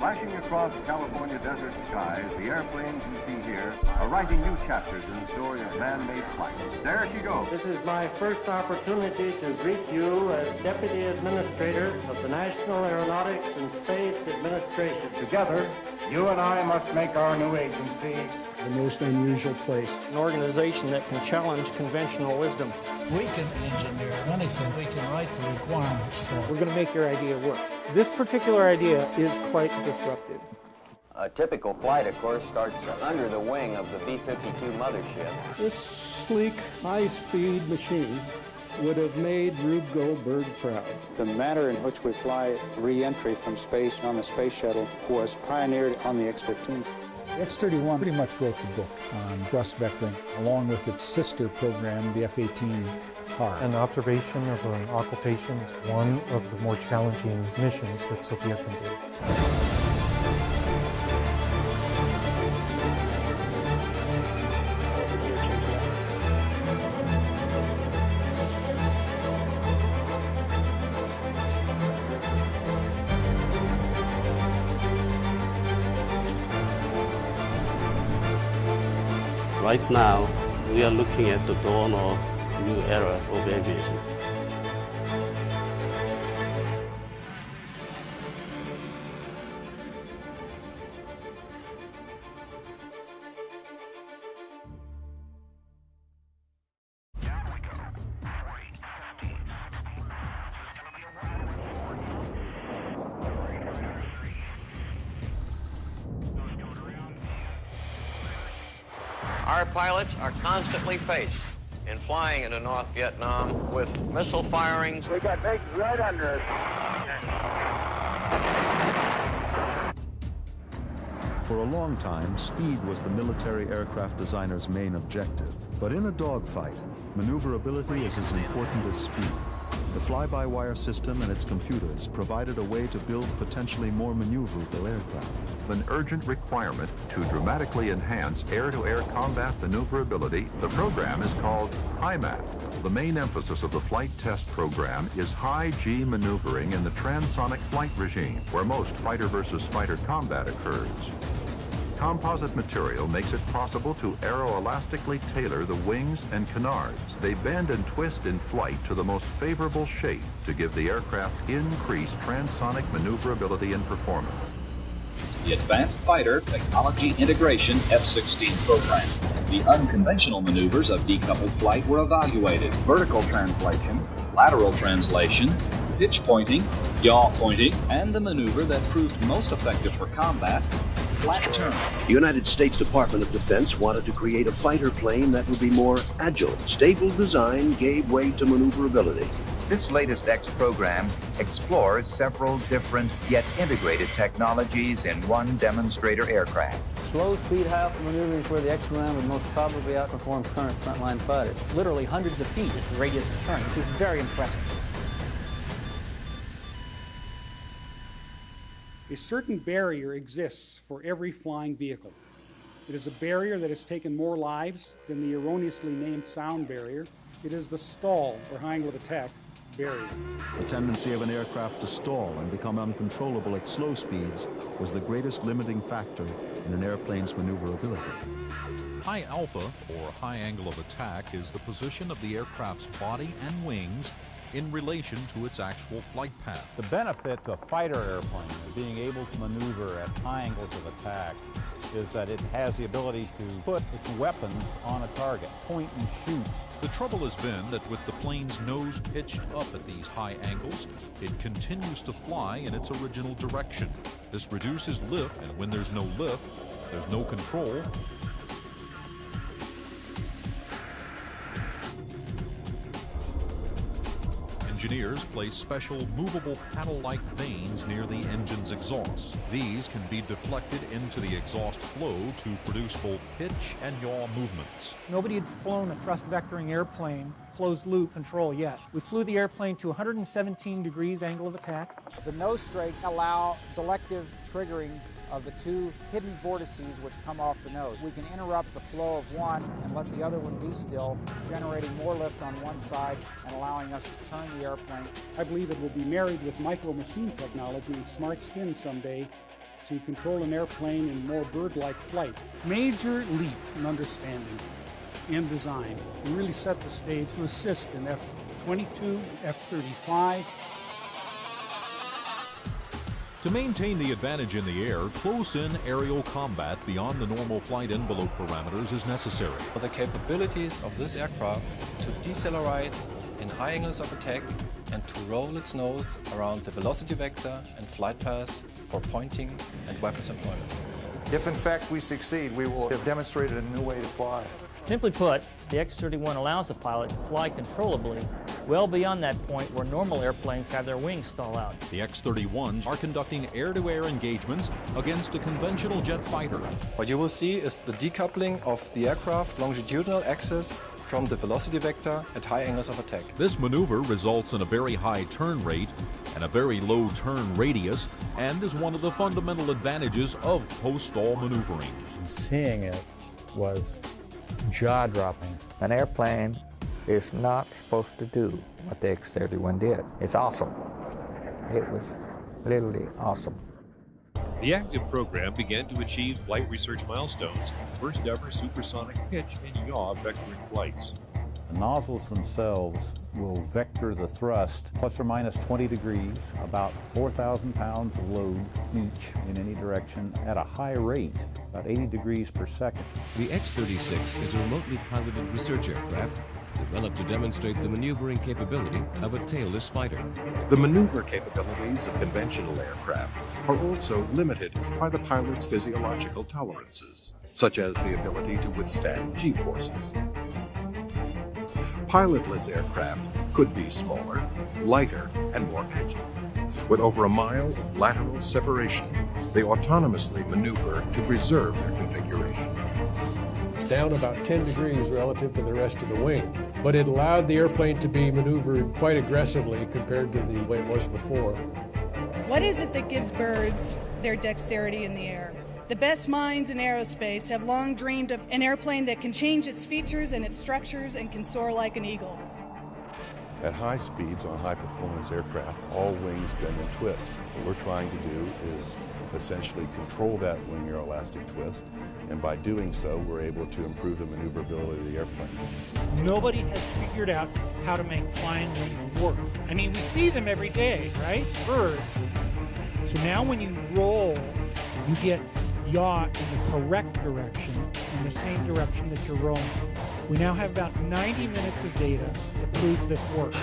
Flashing across California desert skies, the airplanes you see here are writing new chapters in the story of man-made flight. There she goes. This is my first opportunity to greet you as Deputy Administrator of the National Aeronautics and Space Administration. Together, you and I must make our new agency the most unusual place. An organization that can challenge conventional wisdom. We can engineer anything. We can write the requirements for. We're going to make your idea work. This particular idea is quite disruptive. A typical flight, of course, starts under the wing of the B-52 mothership. This sleek, high-speed machine would have made Rube Goldberg proud. The manner in which we fly re-entry from space on the space shuttle was pioneered on the X-15. The X-31 pretty much wrote the book on thrust vectoring, along with its sister program, the F-18 HAR. An observation of an occultation is one of the more challenging missions that Sophia can do. Right now, we are looking at the dawn of a new era of aviation. Our pilots are constantly faced in flying into North Vietnam with missile firings. We got things right under us. For a long time, speed was the military aircraft designer's main objective. But in a dogfight, maneuverability is as important as speed. The fly-by-wire system and its computers provided a way to build potentially more maneuverable aircraft. An urgent requirement to dramatically enhance air-to-air combat maneuverability, the program is called HIMAT. The main emphasis of the flight test program is high-G maneuvering in the transonic flight regime, where most fighter versus fighter combat occurs. Composite material makes it possible to aeroelastically tailor the wings and canards. They bend and twist in flight to the most favorable shape to give the aircraft increased transonic maneuverability and performance. The Advanced Fighter Technology Integration F-16 program. The unconventional maneuvers of decoupled flight were evaluated. Vertical translation, lateral translation, pitch pointing, yaw pointing, and the maneuver that proved most effective for combat, flat turn. The United States Department of Defense wanted to create a fighter plane that would be more agile. Stable design gave way to maneuverability. This latest X program explores several different yet integrated technologies in one demonstrator aircraft. Slow speed high-alpha maneuvering is where the X-1 would most probably outperform current frontline fighters. Literally hundreds of feet is the radius of turn, which is very impressive. A certain barrier exists for every flying vehicle. It is a barrier that has taken more lives than the erroneously named sound barrier. It is the stall, or high angle of attack, barrier. The tendency of an aircraft to stall and become uncontrollable at slow speeds was the greatest limiting factor in an airplane's maneuverability. High alpha, or high angle of attack, is the position of the aircraft's body and wings in relation to its actual flight path. The benefit to a fighter airplane of being able to maneuver at high angles of attack is that it has the ability to put its weapons on a target, point and shoot. The trouble has been that with the plane's nose pitched up at these high angles, it continues to fly in its original direction. This reduces lift, and when there's no lift, there's no control. Engineers place special movable paddle-like vanes near the engine's exhaust. These can be deflected into the exhaust flow to produce both pitch and yaw movements. Nobody had flown a thrust vectoring airplane closed loop control yet. We flew the airplane to 117 degrees angle of attack. The nose strakes allow selective triggering of the two hidden vortices which come off the nose. We can interrupt the flow of one and let the other one be still, generating more lift on one side and allowing us to turn the airplane. I believe it will be married with micro machine technology and smart skin someday to control an airplane in more bird-like flight. Major leap in understanding and design, and really set the stage to assist in F-22, F-35. To maintain the advantage in the air, close-in aerial combat beyond the normal flight envelope parameters is necessary. The capabilities of this aircraft to decelerate in high angles of attack and to roll its nose around the velocity vector and flight path for pointing and weapons employment. If in fact we succeed, we will have demonstrated a new way to fly. Simply put, the X-31 allows the pilot to fly controllably well beyond that point where normal airplanes have their wings stall out. The X-31s are conducting air-to-air engagements against a conventional jet fighter. What you will see is the decoupling of the aircraft longitudinal axis from the velocity vector at high angles of attack. This maneuver results in a very high turn rate and a very low turn radius, and is one of the fundamental advantages of post-stall maneuvering. Seeing it was jaw-dropping. An airplane is not supposed to do what the X-31 did. It's awesome. It was literally awesome. The active program began to achieve flight research milestones, first ever supersonic pitch and yaw vectoring flights. The nozzles themselves will vector the thrust plus or minus 20 degrees, about 4,000 pounds of load each in any direction at a high rate, about 80 degrees per second. The X-36 is a remotely piloted research aircraft developed to demonstrate the maneuvering capability of a tailless fighter. The maneuver capabilities of conventional aircraft are also limited by the pilot's physiological tolerances, such as the ability to withstand G-forces. Pilotless aircraft could be smaller, lighter, and more agile. With over a mile of lateral separation, they autonomously maneuver to preserve their configuration. It's down about 10 degrees relative to the rest of the wing, but it allowed the airplane to be maneuvered quite aggressively compared to the way it was before. What is it that gives birds their dexterity in the air? The best minds in aerospace have long dreamed of an airplane that can change its features and its structures and can soar like an eagle. At high speeds on high-performance aircraft, all wings bend and twist. What we're trying to do is essentially control that wing aeroelastic twist, and by doing so, we're able to improve the maneuverability of the airplane. Nobody has figured out how to make flying wings work. I mean, we see them every day, right? Birds. So now when you roll, you get yaw in the correct direction, in the same direction that you're rolling. We now have about 90 minutes of data that proves this works.